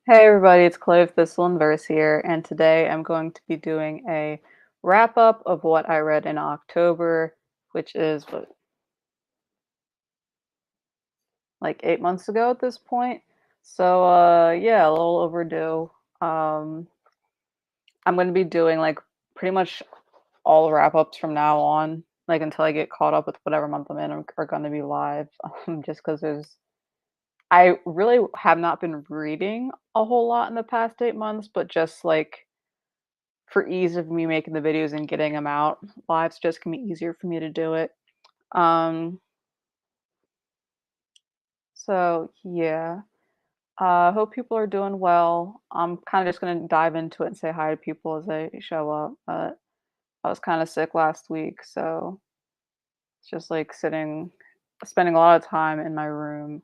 Hey everybody, it's Clave Thistle and Verse here, and today I'm going to be doing a wrap up of what I read in October, which is like 8 months ago at this point. So yeah, a little overdue. Um I'm gonna be doing like pretty much all wrap ups from now on, like until I get caught up with whatever month I'm in are gonna be live. Just because I really have not been reading a whole lot in the past 8 months, but just like for ease of me making the videos and getting them out live, it's just gonna be easier for me to do it. Um, so yeah. Hope people are doing well. I'm kind of just gonna dive into it and say hi to people as they show up. But I was kind of sick last week, so it's just like spending a lot of time in my room,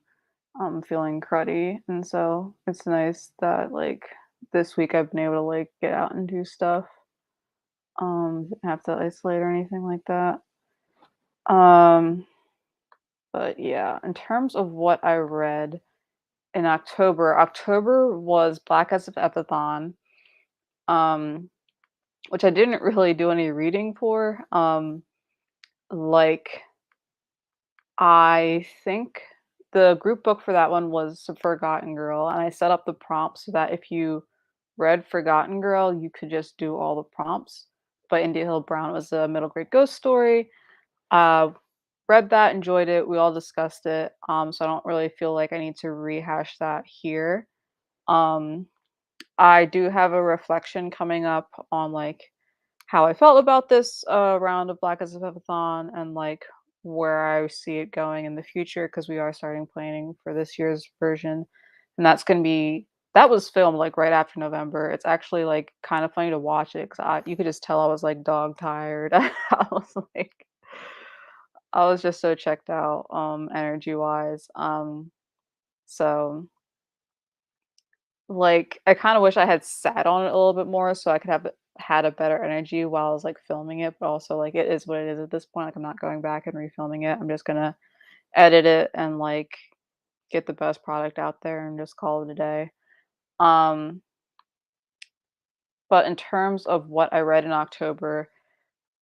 feeling cruddy, and so it's nice that like this week I've been able to like get out and do stuff. Didn't have to isolate or anything like that. Um, But yeah, in terms of what I read in October, October was Black as of Epithon, um, which I didn't really do any reading for. Like I think the group book for that one was Forgotten Girl, and I set up the prompts so that if you read Forgotten Girl, you could just do all the prompts. But India Hill Brown was a middle grade ghost story. Uh, Read that, enjoyed it. We all discussed it. So I don't really feel like I need to rehash that here. Um, I do have a reflection coming up on like how I felt about this round of Black as a Featherthon and like where I see it going in the future because we are starting planning for this year's version, and that was filmed like right after November. It's actually like kind of funny to watch it because you could just tell I was like dog tired. I was like I was just so checked out, energy wise. So like I kind of wish I had sat on it a little bit more so I could have had a better energy while I was like filming it, but also like it is what it is at this point. Like I'm not going back and refilming it. I'm just gonna edit it and like get the best product out there and just call it a day. Um, but in terms of what I read in October,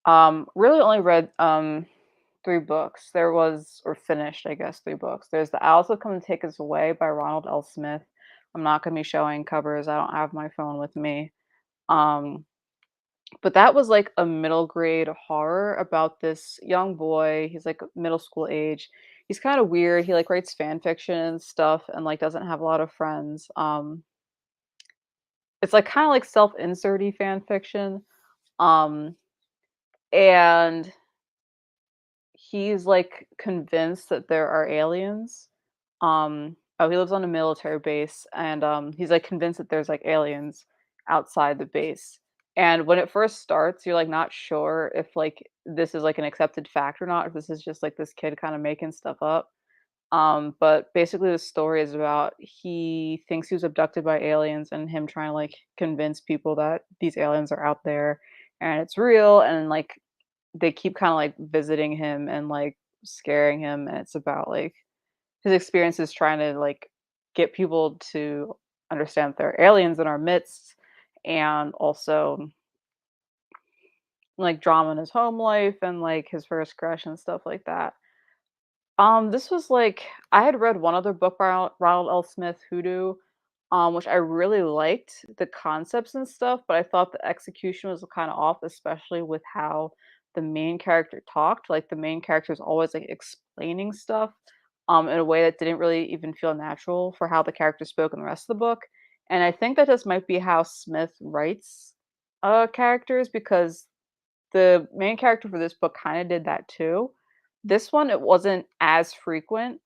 really only read 3 books. There was or finished, I guess, 3 books. There's The Owls Will Come and Take Us Away by Ronald L. Smith. I'm not gonna be showing covers, I don't have my phone with me. Um, but that was like a middle grade horror about this young boy, he's like middle school age. He's kinda weird, he like writes fan fiction and stuff and like doesn't have a lot of friends. It's like kinda like self-inserty fan fiction. Um, and he's like convinced that there are aliens. He lives on a military base and he's like convinced that there's like aliens outside the base. And when it first starts, you're like not sure if like this is like an accepted fact or not, if this is just like this kid kind of making stuff up. But basically the story is about he thinks he was abducted by aliens and him trying to like convince people that these aliens are out there and it's real and like they keep kinda, like, visiting him and, like, scaring him, and it's about, like, his experiences trying to, like, get people to understand that there are aliens in our midst, and also, like, drama in his home life and, like, his first crush and stuff like that. This was, like I had read one other book by Ronald L. Smith, Hoodoo, which I really liked the concepts and stuff, but I thought the execution was kinda off, especially with how the main character talked. Like, the main character is always, like, explaining stuff, in a way that didn't really even feel natural for how the character spoke in the rest of the book, and I think that just might be how Smith writes, characters because the main character for this book kinda did that too. This one, it wasn't as frequent,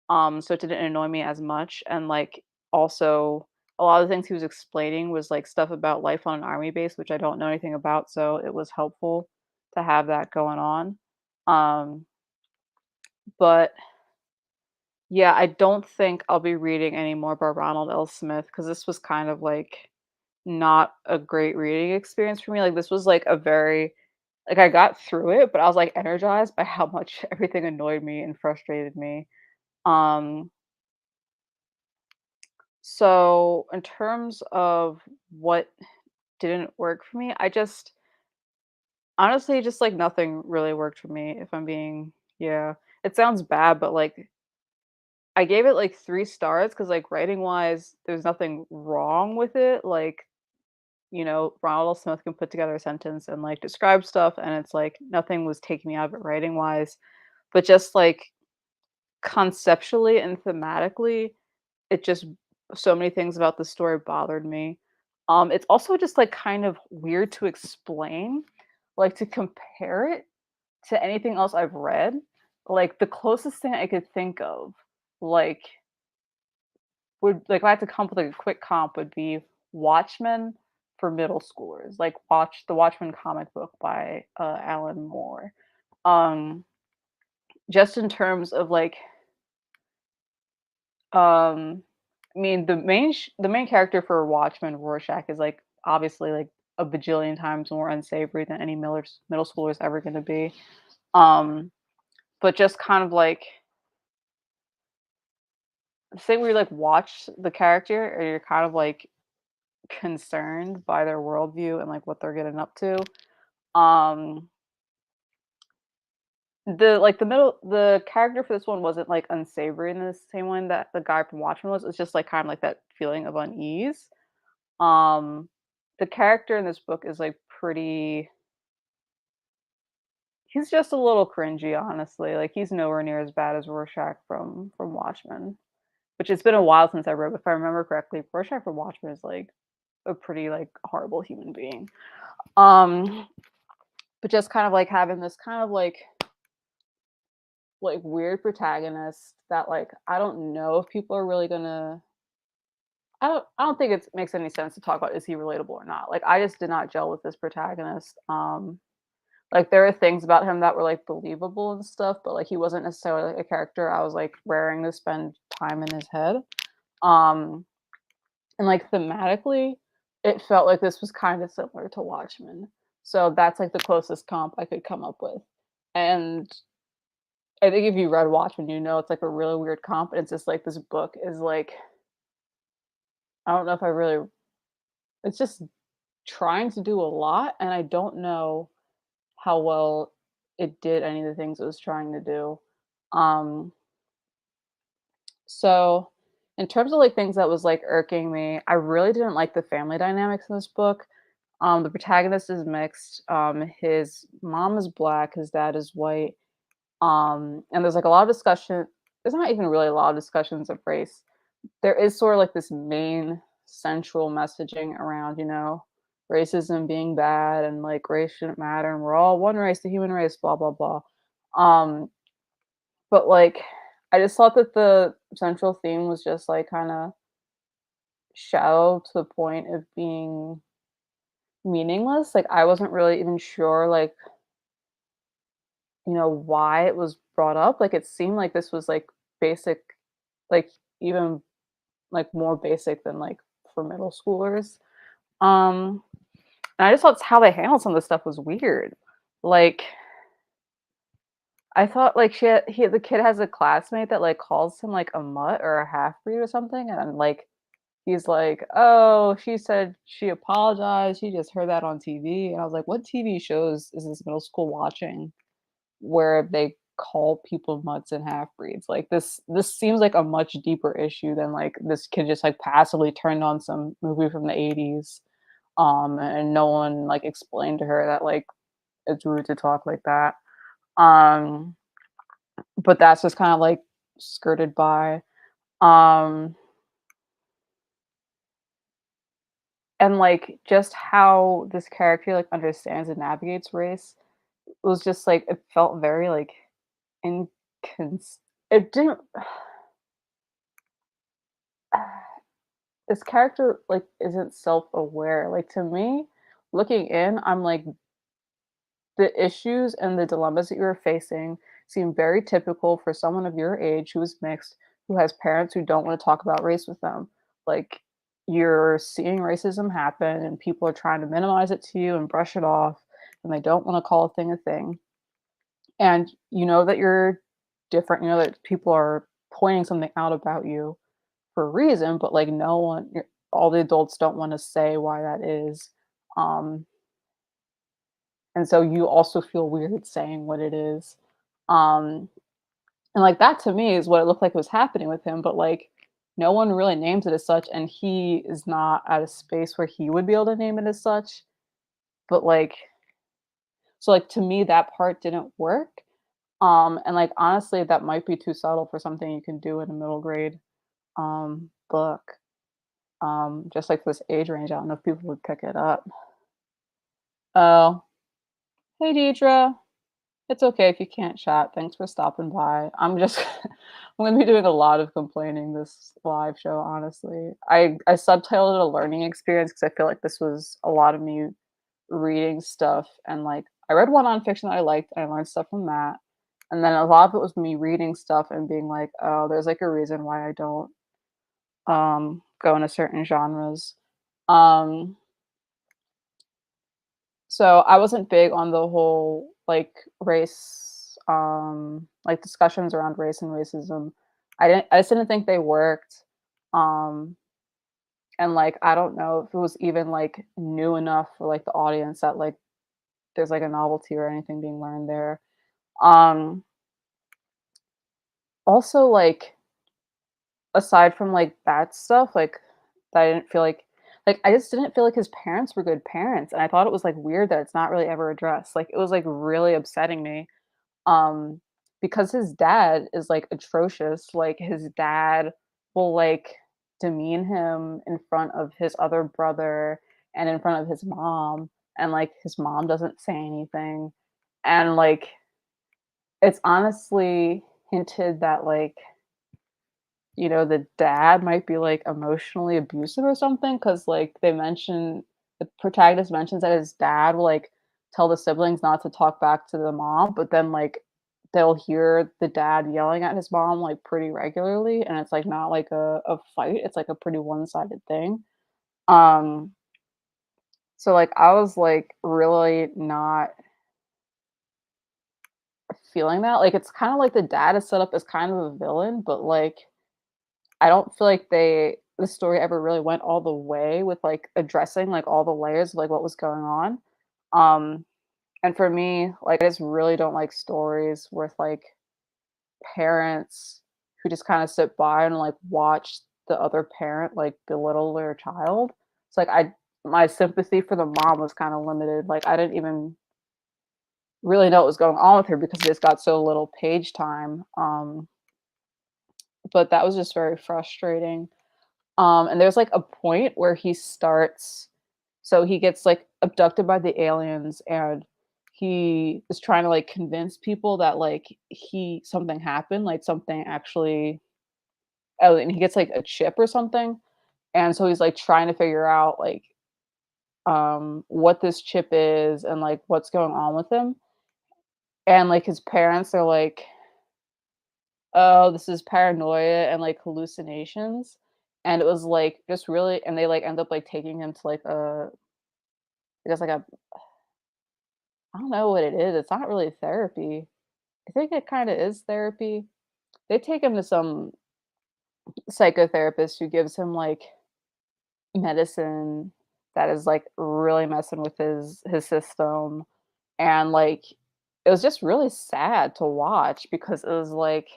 so it didn't annoy me as much, and, like, also, a lot of the things he was explaining was, like, stuff about life on an army base, which I don't know anything about, so it was helpful to have that going on. Um, but, yeah, I don't think I'll be reading any more by Ronald L. Smith because this was kind of, like, not a great reading experience for me, like, this was, like, a very like, I got through it, but I was, like, energized by how much everything annoyed me and frustrated me. Um So, in terms of what didn't work for me, I just honestly just like nothing really worked for me if I'm being yeah. It sounds bad, but like I gave it like 3 stars cuz like writing wise there's nothing wrong with it. Like, Ronald Smith can put together a sentence and like describe stuff and it's like nothing was taking me out of it writing wise, but just like conceptually and thematically it just so many things about the story bothered me. It's also just, like, kind of weird to explain, like, to compare it to anything else I've read. Like, the closest thing I could think of, like, if I had to come up with, like, a quick comp would be Watchmen for middle schoolers, like, watch the Watchmen comic book by, Alan Moore. Um, just in terms of, like, Um, I mean, the main character for Watchmen, Rorschach, is like obviously like a bajillion times more unsavory than any middle schooler is ever going to be. Um, but just kind of like say we like watch the character, or you're kind of like concerned by their worldview and like what they're getting up to. Um, the character for this one wasn't like unsavory in the same way that the guy from Watchmen was. It's just like kind of like that feeling of unease. Um, the character in this book is, like, pretty he's just a little cringy, honestly, like, he's nowhere near as bad as Rorschach from Watchmen, which it's been a while since I read, but if I remember correctly, Rorschach from Watchmen is, like, a pretty, like, horrible human being. Um, but just kind of, like, having this kind of, weird protagonist that, like, I don't know if people are really gonna I don't think it makes any sense to talk about is he relatable or not, like, I just did not gel with this protagonist. Like, there are things about him that were, like, believable and stuff, but, like, he wasn't necessarily, like, a character I was, like, raring to spend time in his head. Um, and, like, thematically, it felt like this was kinda similar to Watchmen. So that's, like, the closest comp I could come up with. And I think if you read Watchmen, you know it's, like, a really weird comp, and it's just, like, this book is, like I don't know if I really it's just trying to do a lot, and I don't know how well it did any of the things it was trying to do. Um, so in terms of like things that was like irking me, I really didn't like the family dynamics in this book. The protagonist is mixed. His mom is black, his dad is white. And there's like a lot of discussion. There's not even really a lot of discussions of race. There is sort of like this main central messaging around, racism being bad and like race shouldn't matter and we're all one race, the human race, blah blah blah. Um, but like I just thought that the central theme was just like kind of shallow to the point of being meaningless. Like I wasn't really even sure like, why it was brought up. Like it seemed like this was like basic, like even like more basic than like for middle schoolers. Um and I just thought how they handled some of the stuff was weird. Like I thought like the kid has a classmate that like calls him like a mutt or a half breed or something, and like he's like, "Oh, she said she apologized. She just heard that on TV." And I was like, "What TV shows is this middle school watching where they call people mutts and half breeds?" Like this seems like a much deeper issue than like this kid just like passively turned on some movie from the 80s. And no one like explained to her that like it's rude to talk like that. Um, but that's just kind of like skirted by. Um, and like just how this character like understands and navigates race was just like it felt very like incons it didn't this character like isn't self-aware. Like to me, looking in, I'm like the issues and the dilemmas that you're facing seem very typical for someone of your age who is mixed, who has parents who don't want to talk about race with them. Like, you're seeing racism happen, and people are trying to minimize it to you and brush it off, and they don't want to call a thing a thing. And you know that you're different, you know that people are pointing something out about you for a reason, but, like, no one all the adults don't wanna say why that is, um, and so you also feel weird saying what it is, um, and, like, that to me is what it looked like was happening with him, but, like, no one really names it as such, and he is not at a space where he would be able to name it as such, but, like so, like, to me, that part didn't work, and, like, honestly, that might be too subtle for something you can do in a middle grade, book, just, like, this age range, I don't know if people would pick it up. Oh, hey, Deidre. It's okay if you can't chat. Thanks for stopping by. I'm just I'm gonna be doing a lot of complaining this live show, honestly. I subtitled it a learning experience because I feel like this was a lot of me reading stuff and like I read one nonfiction that I liked and I learned stuff from that. And then a lot of it was me reading stuff and being like, oh, there's like a reason why I don't go into certain genres. Um So I wasn't big on the whole like race, like discussions around race and racism. I just didn't think they worked. Um, and like I don't know if it was even like new enough for like the audience that like there's like a novelty or anything being learned there. Um, Also like aside from like that stuff, like that I didn't feel like I just didn't feel like his parents were good parents. And I thought it was like weird that it's not really ever addressed. Like it was like really upsetting me um because his dad is like atrocious. Like his dad will like demean him in front of his other brother and in front of his mom, and like his mom doesn't say anything, and like it's honestly hinted that like the dad might be like emotionally abusive or something, because like the protagonist mentions that his dad will like tell the siblings not to talk back to the mom, but then like they'll hear the dad yelling at his mom like pretty regularly, and it's like not like a fight, it's like a pretty one-sided thing. um so like I was like really not feeling that. Like it's kind of like the dad is set up as kind of a villain, but like I don't feel like the story ever really went all the way with, like, addressing, like, all the layers of, like, what was going on. Um, and for me, like, I just really don't like stories with, like, parents who just kinda sit by and, like, watch the other parent, like, belittle their child. It's like my sympathy for the mom was kinda limited. Like, I didn't even really know what was going on with her because they just got so little page time. But that was just very frustrating. And there's like a point where he gets like abducted by the aliens, and he is trying to like convince people that like he something happened, like something actually and he gets like a chip or something. And so he's like trying to figure out like what this chip is and like what's going on with him. And like his parents are like, oh, this is paranoia and like hallucinations. And it was like just really, and they like end up like taking him to like I guess like a I don't know what it is. It's not really therapy. I think it kind of is therapy. They take him to some psychotherapist who gives him like medicine that is like really messing with his system, and like it was just really sad to watch because it was like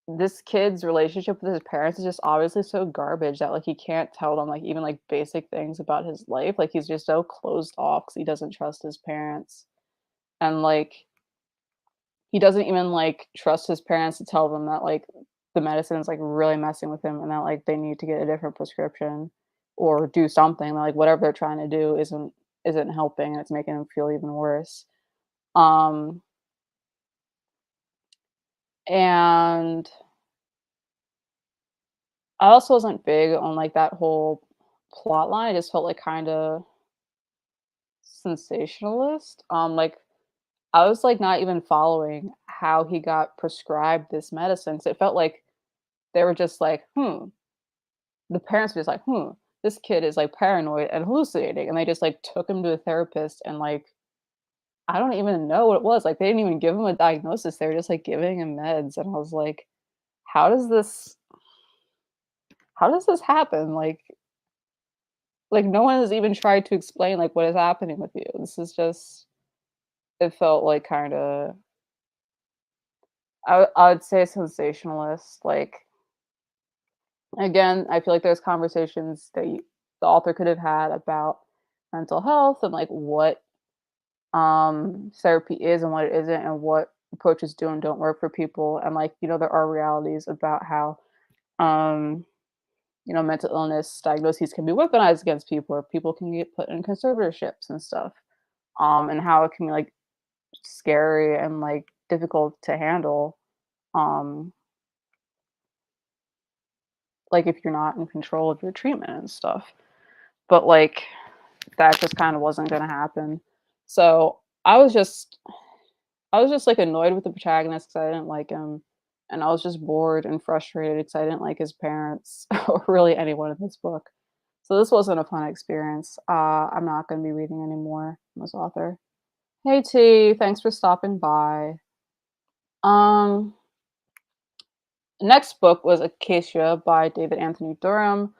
this kid's relationship with his parents is just obviously so garbage that like he can't tell them like even like basic things about his life. Like he's just so closed off because he doesn't trust his parents. And like he doesn't even like trust his parents to tell them that like the medicine is like really messing with him and that like they need to get a different prescription or do something. Like whatever they're trying to do isn't helping, and it's making him feel even worse. Um and I also wasn't big on like that whole plot line. I just felt like kind of sensationalist. Like I was like not even following how he got prescribed this medicine. So it felt like they were just like, the parents were just like, this kid is like paranoid and hallucinating. And they just like took him to a therapist, and like, I don't even know what it was. Like, they didn't even give him a diagnosis. They were just like giving him meds. And I was like, how does this, how does this happen? Like no one has even tried to explain like what is happening with you. This is just it felt like kind of I would say sensationalist. Like again, I feel like there's conversations that the author could have had about mental health and like what therapy is and what it isn't and what approaches do and don't work for people and like there are realities about how um mental illness diagnoses can be weaponized against people or people can get put in conservatorships and stuff and how it can be like scary and like difficult to handle um like if you're not in control of your treatment and stuff but like that just kind of wasn't going to happen so I was just like annoyed with the protagonist because I didn't like him, and I was just bored and frustrated because I didn't like his parents or really anyone in this book. So this wasn't a fun experience. I'm not going to be reading anymore from this author. Hey T, thanks for stopping by. Um, Next book was Acacia by David Anthony Durham.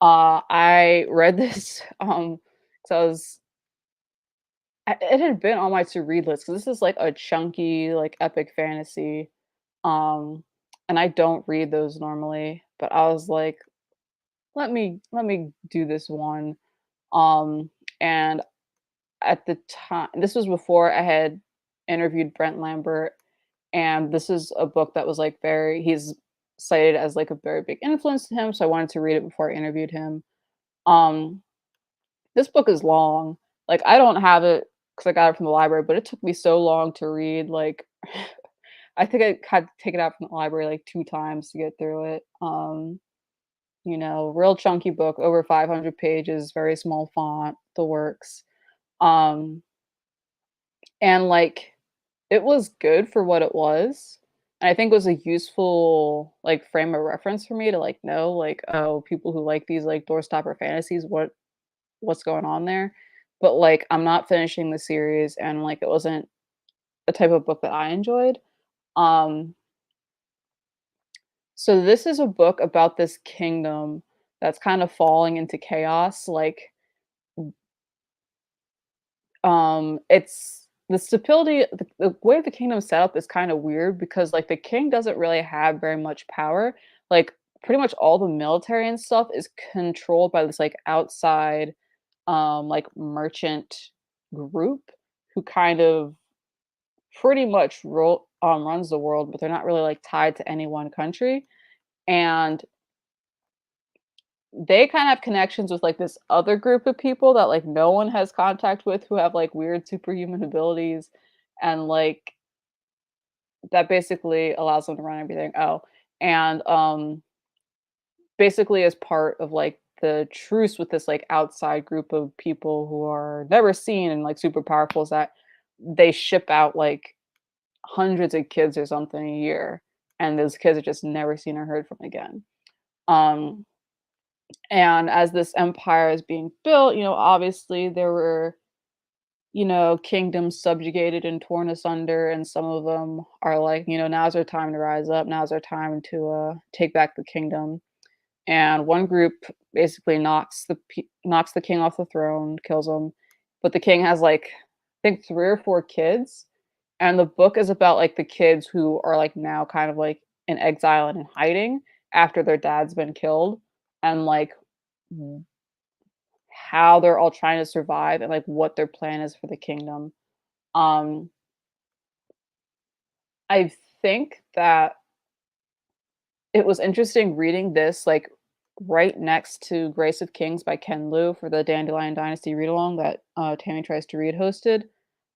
I read this because it had been on my to read list because this is like a chunky like epic fantasy. Um, and I don't read those normally, but I was like, let me do this one. Um, and at the time, this was before I had interviewed Brent Lambert, and this is a book that was like he's cited as like a very big influence to him, so I wanted to read it before I interviewed him. Um, this book is long. Like I don't have it because I got it from the library, but it took me so long to read. Like I think I had to take it out from the library like 2 times to get through it. Real chunky book, over 500 pages, very small font, the works. Um, and like it was good for what it was. And I think it was a useful like frame of reference for me to like know like, oh, people who like these like doorstopper fantasies, what's going on there. But like I'm not finishing the series and like it wasn't a type of book that I enjoyed. Um So this is a book about this kingdom that's kind of falling into chaos. Like, it's the stability, the way the kingdom's set up is kind of weird because like the king doesn't really have very much power. Like, pretty much all the military and stuff is controlled by this like outside, like merchant group who kind of pretty much runs the world, but they're not really like tied to any one country. And they kind of have connections with like this other group of people that like no one has contact with who have like weird superhuman abilities and like that basically allows them to run everything. Oh, and basically as part of like the truce with this like outside group of people who are never seen and like super powerful is that they ship out like hundreds of kids or something a year and those kids are just never seen or heard from again. Um And as this empire is being built, obviously there were, kingdoms subjugated and torn asunder, and some of them are like, now's our time to rise up. Now's our time to take back the kingdom. And one group basically knocks the king off the throne, kills him. But the king has like, I think 3 or 4 kids, and the book is about like the kids who are like now kind of like in exile and in hiding after their dad's been killed, and like how they're all trying to survive and like what their plan is for the kingdom. Um, I think that it was interesting reading this like right next to Grace of Kings by Ken Liu for the Dandelion Dynasty read along that Tammy Tries to Read hosted,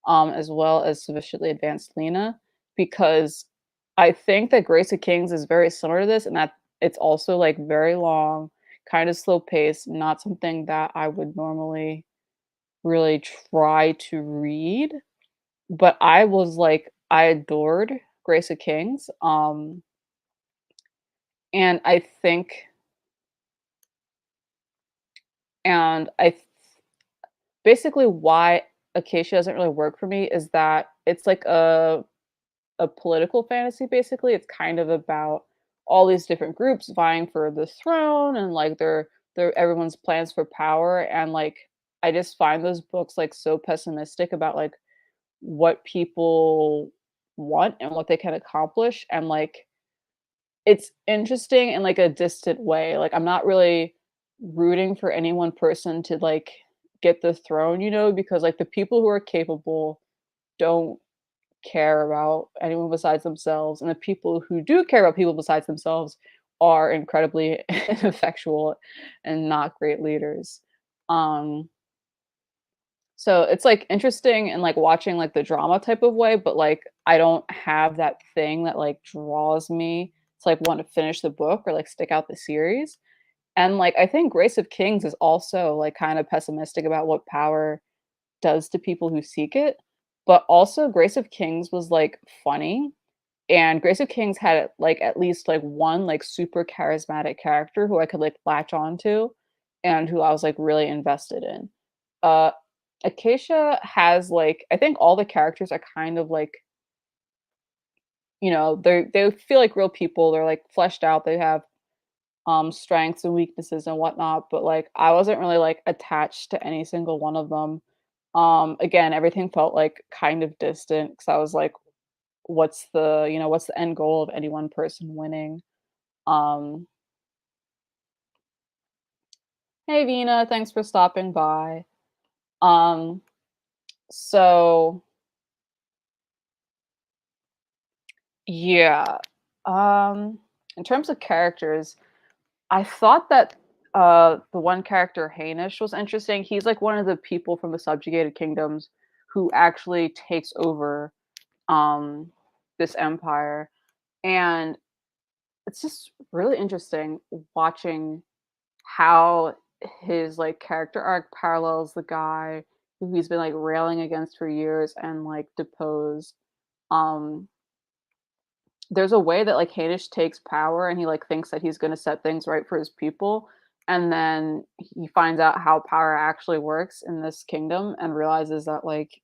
as well as Sufficiently Advanced Lena, because I think that Grace of Kings is very similar to this and that it's also like very long, kind of slow paced, not something that I would normally really try to read, but I was like I adored Grace of Kings, and I think and I th basically why Acacia doesn't really work for me is that it's like a political fantasy, basically. It's kind of about all these different groups vying for the throne and like they're everyone's plans for power and like I just find those books like so pessimistic about like what people want and what they can accomplish and like it's interesting in like a distant way. Like I'm not really rooting for any one person to like get the throne, you know, because like the people who are capable don't care about anyone besides themselves, and the people who do care about people besides themselves are incredibly ineffectual and not great leaders. Um, so it's like interesting and like watching like the drama type of way, but like I don't have that thing that like draws me to like want to finish the book or like stick out the series. And like I think Grace of Kings is also like kind of pessimistic about what power does to people who seek it. But also Grace of Kings was like funny and Grace of Kings had like at least like one like super charismatic character who I could like latch on to and who I was like really invested in. Uh Acacia has like I think all the characters are kind of like, you know, they feel like real people. They're like fleshed out. They have strengths and weaknesses and whatnot, but like I wasn't really like attached to any single one of them. Again, everything felt like kind of distant because I was like, what's the, you know, what's the end goal of any one person winning? Um, hey Vina, thanks for stopping by. Um, so yeah. Um, in terms of characters, I thought that the one character Hainish was interesting. He's like one of the people from the subjugated kingdoms who actually takes over um this empire. And it's just really interesting watching how his like character arc parallels the guy who he's been like railing against for years and like deposed. Um there's a way that like Haydish takes power and he like thinks that he's going to set things right for his people and then he finds out how power actually works in this kingdom and realizes that like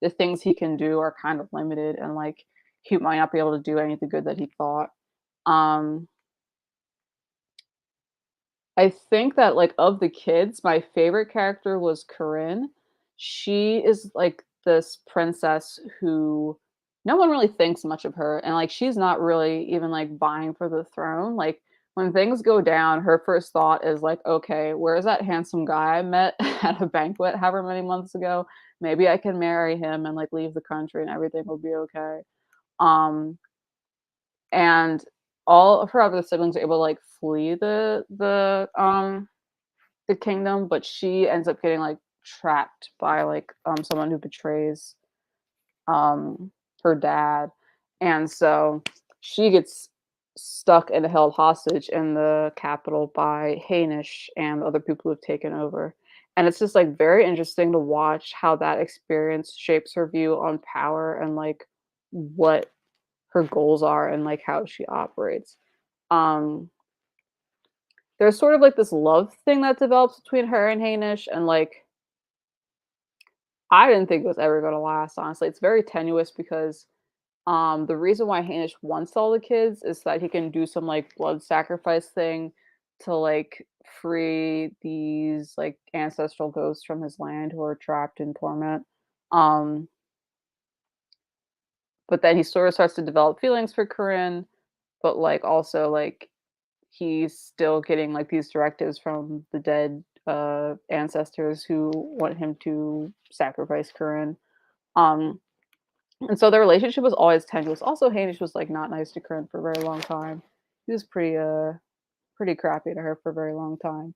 the things he can do are kind of limited and like he might not be able to do any of the good that he thought. um I think that, like, of the kids, my favorite character was Corinne. She is, like, this princess who no one really thinks much of her, and, like, she's not really even, like, vying for the throne. Like, when things go down, her first thought is like, "Okay, where's that handsome guy I met at a banquet however many months ago? Maybe I can marry him and, like, leave the country and everything will be okay." Um, and all of her other siblings are able to, like, flee the kingdom, but she ends up getting like trapped by like someone who betrays um her dad. And so she gets stuck and held hostage in the capital by Hainish and other people who've taken over. And it's just like very interesting to watch how that experience shapes her view on power and like what her goals are and like how she operates. Um there's sort of like this love thing that develops between her and Hainish, and like I didn't think it was ever gonna last, honestly. It's very tenuous because the reason why Hainish wants all the kids is that he can do some like blood sacrifice thing to like free these like ancestral ghosts from his land who are trapped in torment. Um, but then he sort of starts to develop feelings for Corinne, but like also like he's still getting like these directives from the dead ancestors who want him to sacrifice Corinne. Um, and so their relationship was always tenuous. Also, Hamish was like not nice to Corinne for a very long time. He was pretty crappy to her for a very long time.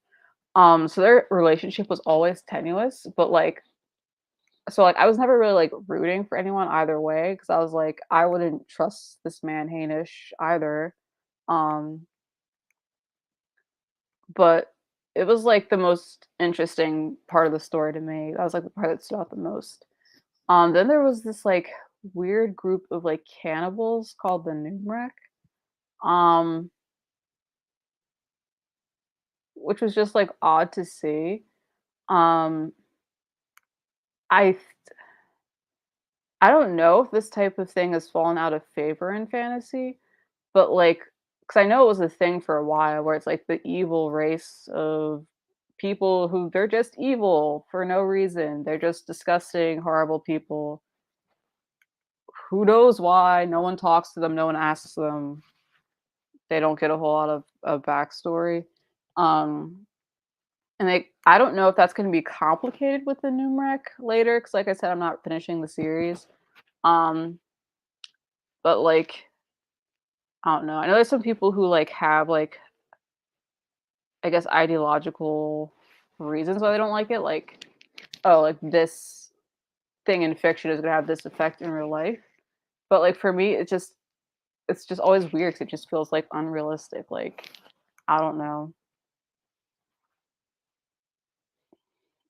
So their relationship was always tenuous, but like so like I was never really like rooting for anyone either way because I was like I wouldn't trust this man Hamish either. Um, but it was like the most interesting part of the story to me. That was like the part that stood out the most. Then there was this like weird group of like cannibals called the Numrek, um, which was just like odd to see. Um, I I don't know if this type of thing has fallen out of favor in fantasy, but like because I know it was a thing for a while where it's like the evil race of people who they're just evil for no reason. They're just disgusting, horrible people. Who knows why? No one talks to them, no one asks them. They don't get a whole lot of backstory. Um, and I don't know if that's going to be complicated with the Numrek later, because like I said, I'm not finishing the series. Um, but like I don't know. I know there's some people who like have like I guess ideological reasons why they don't like it. Like, oh, like this thing in fiction is gonna have this effect in real life. But like for me, it's just always weird 'cause it just feels like unrealistic. Like I don't know.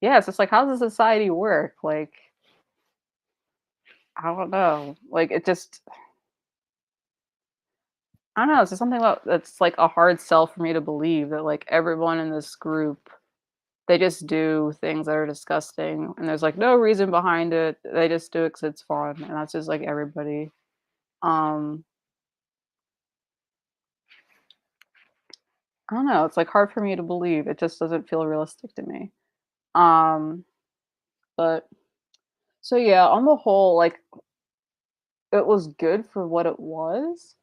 Yeah, it's just like how does society work? Like I don't know. Like it just I don't know. It's just something about that's like a hard sell for me to believe that like everyone in this group they just do things that are disgusting, and there's, like, no reason behind it. They just do it 'cause it's fun, and that's just, like, everybody. Um, I don't know, it's, like, hard for me to believe. It just doesn't feel realistic to me. Um, but so, yeah, on the whole, like, it was good for what it was.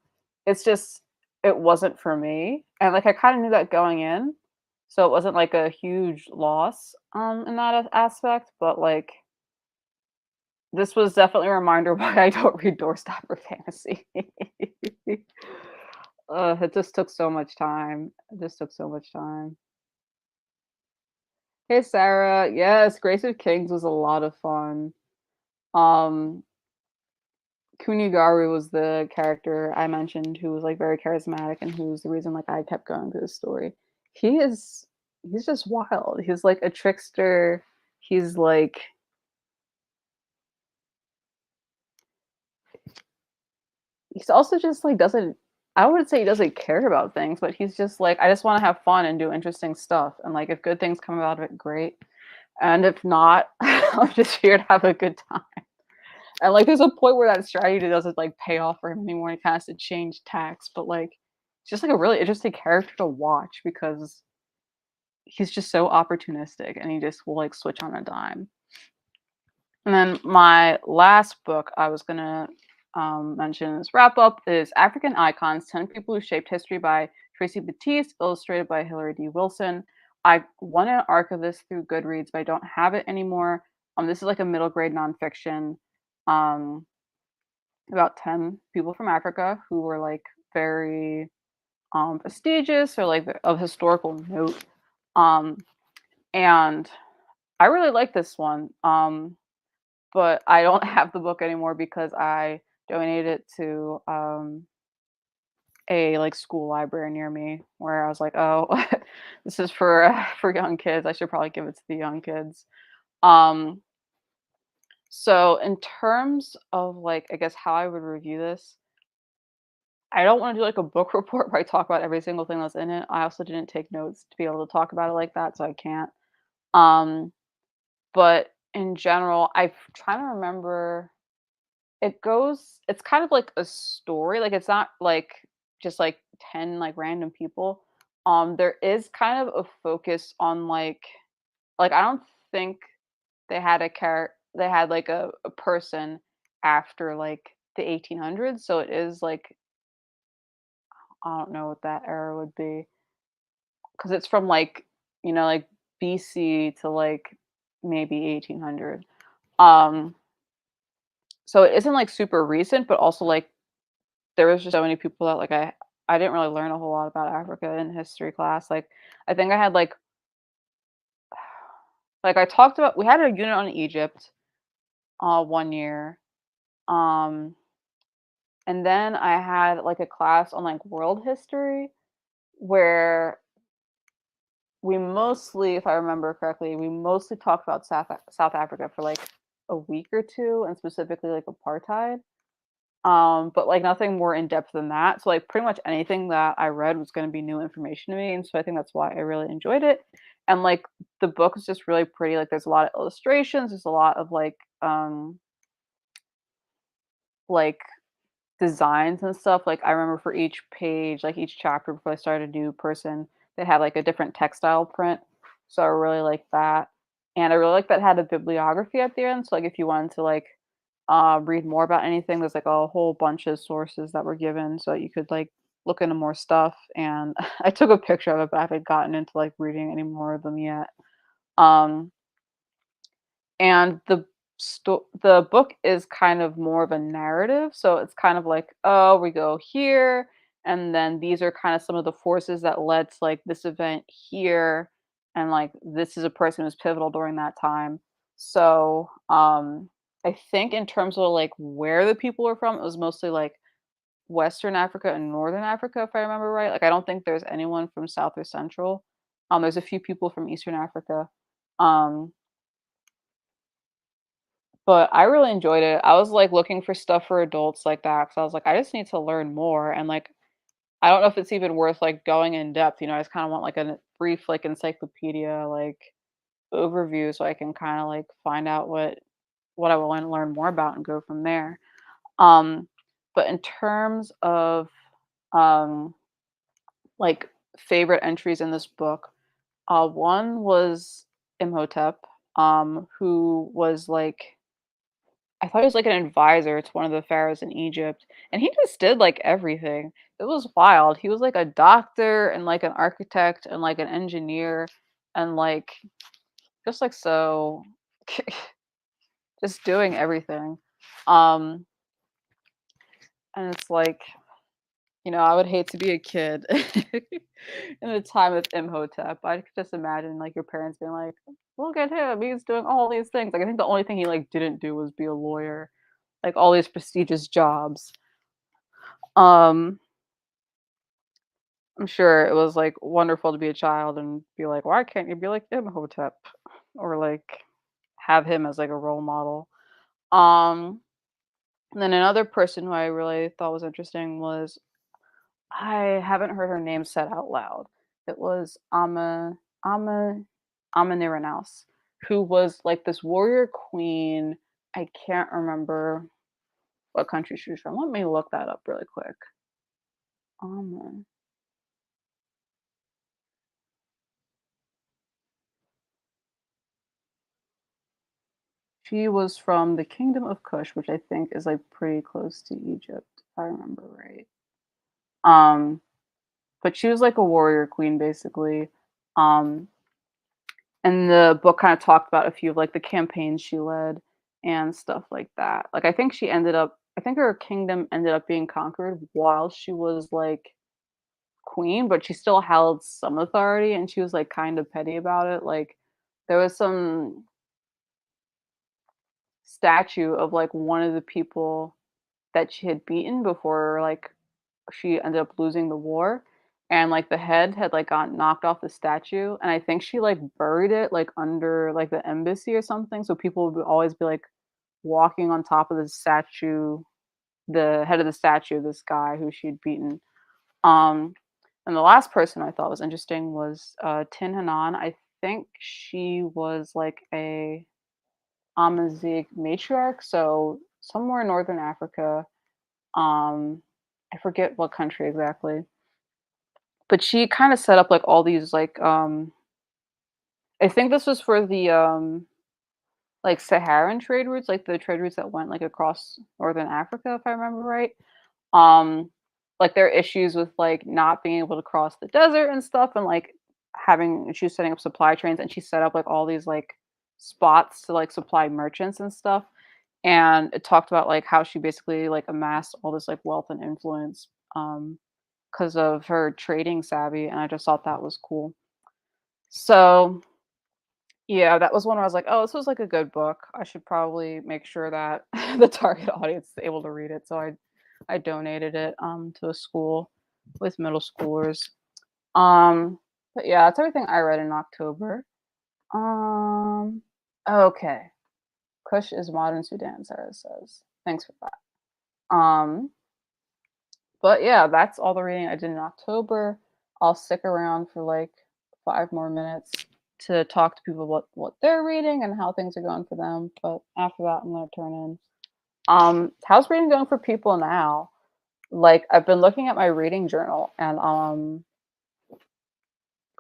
It's just it wasn't for me, and, like, I kinda knew that going in, so it wasn't, like, a huge loss, in that aspect, but, like, this was definitely a reminder why I don't read doorstopper fantasy. It just took so much time. It just took so much time. Hey, Sarah. Yes, Grace of Kings was a lot of fun. Um, Kunigaru was the character I mentioned who was like very charismatic and who was the reason like I kept going through the story. He is he's just wild. He's like a trickster. He's like he's also just like doesn't I wouldn't say he doesn't care about things, but he's just like I just want to have fun and do interesting stuff. And like if good things come out of it, great. And if not, I'm just here to have a good time. And like there's a point where that strategy doesn't like pay off for him anymore and he has to change tacks. But like it's just like a really interesting character to watch because he's just so opportunistic and he just will like switch on a dime. And then my last book I was gonna mention is Wrapup is African Icons: 10 People Who Shaped History by Tracy Batiste, illustrated by Hilary D. Wilson. I won an arc of this through Goodreads, but I don't have it anymore. This is like a middle grade nonfiction um, about 10 people from Africa who were like very prestigious or like of historical note. Um, and I really like this one. But I don't have the book anymore because I donated it to, a, like, school library near me where I was like, "Oh, this is for young kids. I should probably give it to the young kids." Um, so in terms of, like, I guess how I would review this, I don't wanna do, like, a book report where I talk about every single thing that's in it. I also didn't take notes to be able to talk about it like that, so I can't. Um, but in general, I'm trying to remember. It's kind of like a story, like, it's not, like, just, like, 10, like, random people. There is kind of a focus on, like, I don't think they had, like, a person after, like, the 1800s, so it is, like I don't know what that era would be because it's from, like, like, BC to, like, maybe 1800. Um, so it isn't, like, super recent, but also, like, there was just so many people that, like, I didn't really learn a whole lot about Africa in history class, like, I think I had, like, I talked about we had a unit on Egypt, 1 year, um, and then I had, like, a class on, like, world history where we mostly, if I remember correctly, we mostly talked about South Africa for, like, a week or 2, and specifically, like, apartheid. But, like, nothing more in depth than that, so, like, pretty much anything that I read was gonna be new information to me, and so I think that's why I really enjoyed it, and, like, the book is just really pretty, like, there's a lot of illustrations, there's a lot of, like designs and stuff. Like I remember for each page, like each chapter before I started a new person, they had like a different textile print. So I really like that. And I really like that it had a bibliography at the end. So like if you wanted to like read more about anything, there's like a whole bunch of sources that were given so that you could like look into more stuff. And I took a picture of it, but I haven't gotten into like reading any more of them yet. Um and the book is kind of more of a narrative, so it's kind of like, "Oh, we go here, and then these are kind of some of the forces that led to, like, this event here, and, like, this is a person who's pivotal during that time." So, I think in terms of, like, where the people are from, it was mostly, like, Western Africa and Northern Africa, if I remember right. Like, I don't think there's anyone from South or Central. There's a few people from Eastern Africa. Um But I really enjoyed it. I was, like, looking for stuff for adults like that because I was like, "I just need to learn more," and, like, I don't know if it's even worth, like, going in depth, I just kinda want, like, a brief, like, encyclopedia, like, overview so I can kinda, like, find out what I wanna learn more about and go from there. Um, but in terms of, um, like, favorite entries in this book, one was Imhotep, who was, like I thought he was like an advisor to one of the pharaohs in Egypt, and he just did like everything. It was wild. He was like a doctor and like an architect and like an engineer and like just like so just doing everything. Um and it's like, I would hate to be a kid in the time of Imhotep. I could just imagine like your parents being like, "Look at him. He's doing all these things." Like I think the only thing he like didn't do was be a lawyer. Like all these prestigious jobs. Um I'm sure it was, like, wonderful to be a child and be like, "Why can't you be like Imhotep?" Or, like, have him as, like, a role model. Um, and then another person who I really thought was interesting was I haven't heard her name said out loud. It was Ama Amanuranos, who was, like, this warrior queen. I can't remember what country she was from. Let me look that up really quick. Ama She was from the Kingdom of Kush, which I think is, like, pretty close to Egypt, if I remember right. Um, but she was like a warrior queen, basically. Um, and the book kinda talked about a few of, like, the campaigns she led and stuff like that. Like, I think her kingdom ended up being conquered while she was, like, queen, but she still held some authority, and she was, like, kind of petty about it. Like, there was some statue of, like, one of the people that she had beaten before, like, she ended up losing the war, and, like, the head had, like, gotten knocked off the statue, and I think she, like, buried it, like, under, like, the embassy or something, so people would always be, like, walking on top of the statue the head of the statue, this guy who she'd beaten. Um, and the last person I thought was interesting was, Tin Hanan. I think she was, like, a Amazigh matriarch, so somewhere in Northern Africa. I forget what country exactly, but she kinda set up, like, all these, like, I think this was for the, like, Saharan trade routes, like, the trade routes that went, like, across Northern Africa, if I remember right. Um, like, there are issues with, like, not being able to cross the desert and stuff and, like, having she was setting up supply trains, and she set up, like, all these, like, spots to, like, supply merchants and stuff, and it talked about, like, how she basically, like, amassed all this, like, wealth and influence, um 'cause of her trading savvy, and I just thought that was cool. So, yeah, that was one where I was like, "Oh, this was, like, a good book. I should probably make sure that the target audience is able to read it." So I donated it, to a school with middle schoolers. Um, but yeah, that's everything I read in October. Um, okay. Kush is modern Sudan, Sarah says. Thanks for that. But yeah, that's all the reading I did in October. I'll stick around for like 5 more minutes to talk to people about what they're reading and how things are going for them. But after that, I'm gonna turn in. How's reading going for people now? Like, I've been looking at my reading journal and,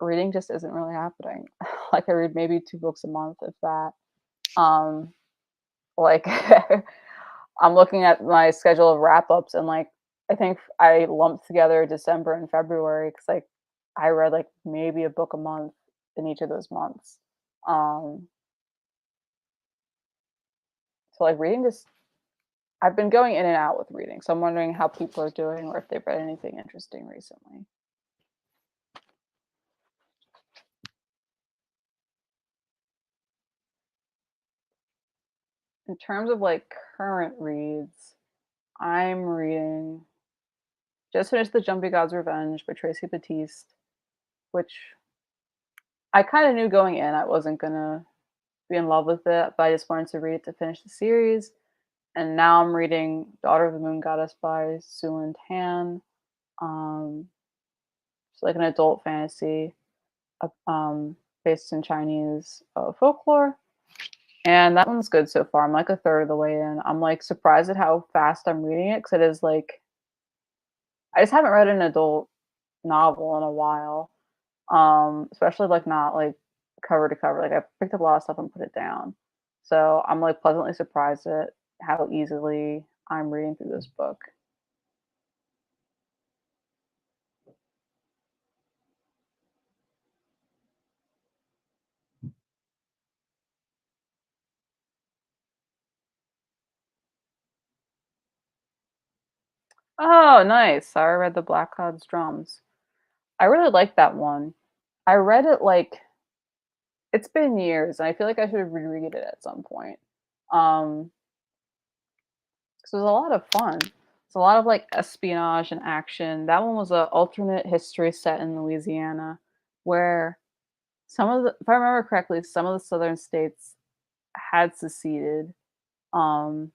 reading just isn't really happening. Like, I read maybe 2 books a month, if that. Um, like, I'm looking at my schedule of wrap-ups and, like, I think I lumped together December and February because like, I read, like, maybe a book a month in each of those months. Um, so, like, reading just I've been going in and out with reading, so I'm wondering how people are doing or if they've read anything interesting recently. In terms of, like, current reads, I'm reading just finished The Jumpy God's Revenge by Tracy Batiste, which I kinda knew going in I wasn't gonna be in love with it, but I just wanted to read it to finish the series, and now I'm reading Daughter of the Moon Goddess by Sulein. It's like an adult fantasy, based in Chinese, folklore, and that one's good so far. I'm, like, a third of the way in. I'm, like, surprised at how fast I'm reading it because it is, like I just haven't read an adult novel in a while, especially, like, not, like, cover to cover. Like, I picked up a lot of stuff and put it down. So, I'm, like, pleasantly surprised at how easily I'm reading through this book. Oh, nice. I read The Black Cloud's Drums. I really liked that one. I read it, like it's been years, and I feel like I should reread it at some point. 'Cause it was a lot of fun. It's a lot of, like, espionage and action. That one was a alternate history set in Louisiana, where some of the if I remember correctly, some of the southern states had seceded. Um,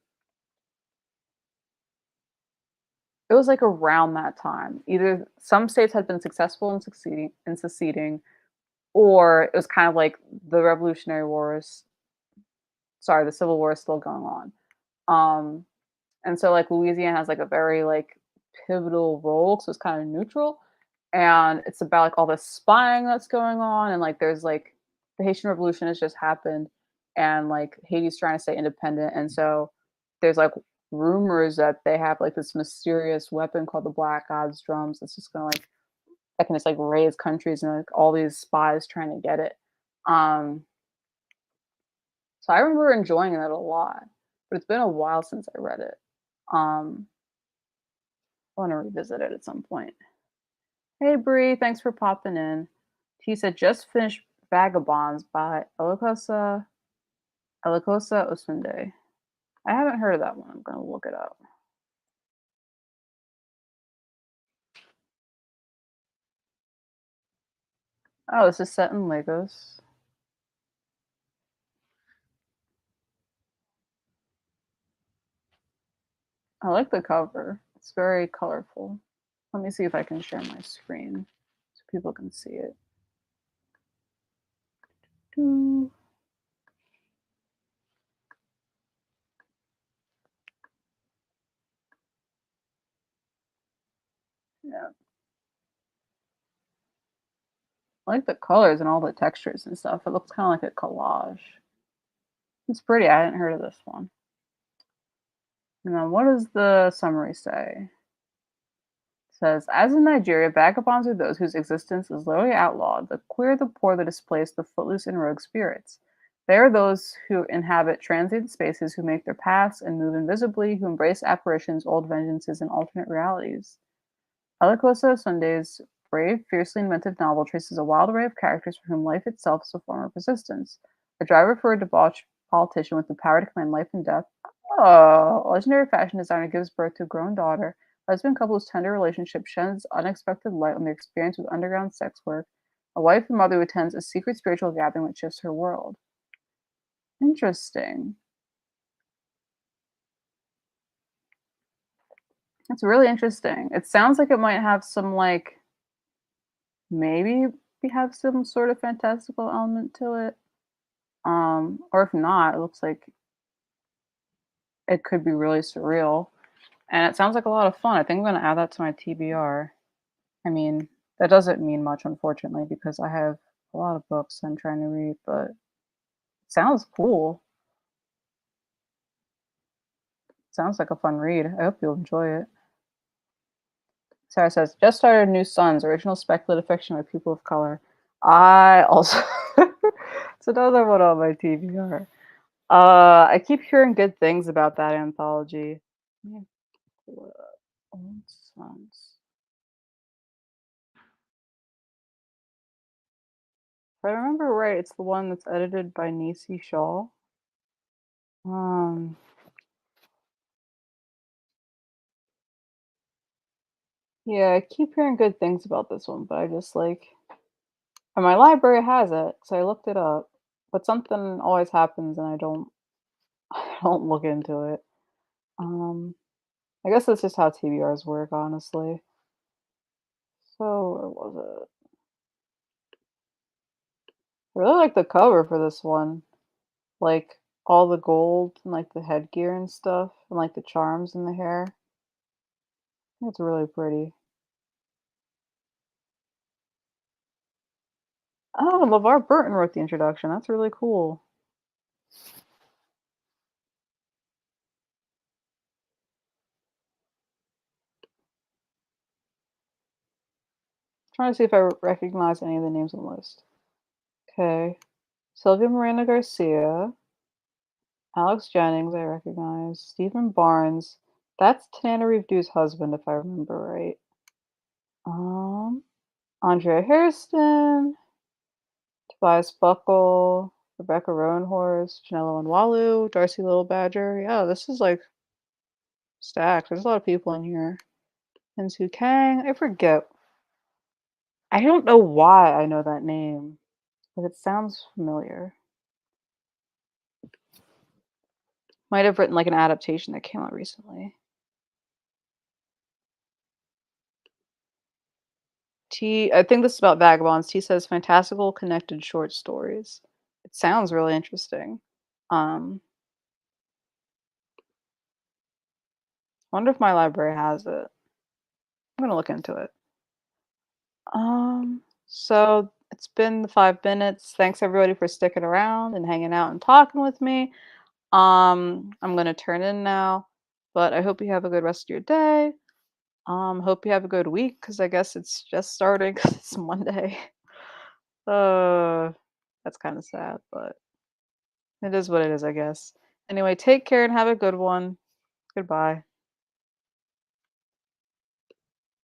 it was, like, around that time. Either some states had been successful in seceding, or it was kind of like the Revolutionary Wars sorry, the Civil War is still going on. Um, and so, like, Louisiana has, like, a very, like, pivotal role, so it's kinda neutral, and it's about, like, all this spying that's going on, and, like, there's, like the Haitian Revolution has just happened, and, like, Haiti's trying to stay independent, and so there's, like, rumors that they have, like, this mysterious weapon called the Black God's Drums that's just gonna, like that can just, like, raise countries and, like, all these spies trying to get it. Um, so I remember enjoying that a lot, but it's been a while since I read it. Um, I wanna revisit it at some point. Hey Bree, thanks for popping in. He said just finished Vagabonds by Alakosa Osunde. I haven't heard of that one. I'm gonna look it up. Oh, this is set in Lagos. I like the cover. It's very colorful. Let me see if I can share my screen so people can see it. Doo. Yeah, I like the colors and all the textures and stuff. It looks kind of like a collage. It's pretty. I hadn't heard of this one. Now, what does the summary say? Says, as in Nigeria, vagabonds are those whose existence is literally outlawed, the queer, the poor, the displaced, the footloose, and rogue spirits. They are those who inhabit transient spaces, who make their paths and move invisibly, who embrace apparitions, old vengeances, and alternate realities. Alakosa Sunday's brave, fiercely inventive novel traces a wild array of characters for whom life itself is a form of resistance. A driver for a debauched politician with the power to command life and death. Oh, a legendary fashion designer gives birth to a grown daughter. A lesbian couple's tender relationship sheds unexpected light on their experience with underground sex work. A wife and mother who attends a secret spiritual gathering that shifts her world. Interesting. That's really interesting. It sounds like it might have some like maybe we have some sort of fantastical element to it. Or if not, it looks like it could be really surreal. And it sounds like a lot of fun. I think I'm gonna add that to my TBR. I mean, that doesn't mean much, unfortunately, because I have a lot of books I'm trying to read, but it sounds cool. Sounds like a fun read. I hope you'll enjoy it. Sarah says, just started New Sons, original speculative fiction by people of color. I also it's another one on my TBR. I keep hearing good things about that anthology. Let me pull it up. Old Sons. If I remember right, it's the one that's edited by Nisi Shaw. Um, yeah, I keep hearing good things about this one, but I just like, and my library has it, so I looked it up. But something always happens, and I don't, I don't look into it. Um, I guess that's just how TBRs work, honestly. So where was it? I really like the cover for this one, like all the gold and like the headgear and stuff, and like the charms in the hair. I think it's really pretty. Oh, LeVar Burton wrote the introduction. That's really cool. Trying to see if I recognize any of the names on the list. Okay. Sylvia Miranda Garcia, Alex Jennings, I recognize. Stephen Barnes. That's Tananarive Dew's husband, if I remember right. Um, Andrea Hairston, Tobias Buckle, Rebecca Roanhorse, Janella Nwalu, Darcy Little Badger. Yeah, this is like stacked. There's a lot of people in here. Hinsu Kang. I forget. I don't know why I know that name, but it sounds familiar. Might have written like an adaptation that came out recently. I think this is about vagabonds. T says fantastical connected short stories. It sounds really interesting. Um, wonder if my library has it. I'm gonna look into it. So it's been the 5 minutes. Thanks everybody for sticking around and hanging out and talking with me. I'm gonna turn in now, but I hope you have a good rest of your day. Hope you have a good week because I guess it's just starting 'cause it's Monday. Uh, that's kind of sad, but it is what it is, I guess. Anyway, take care and have a good one. Goodbye.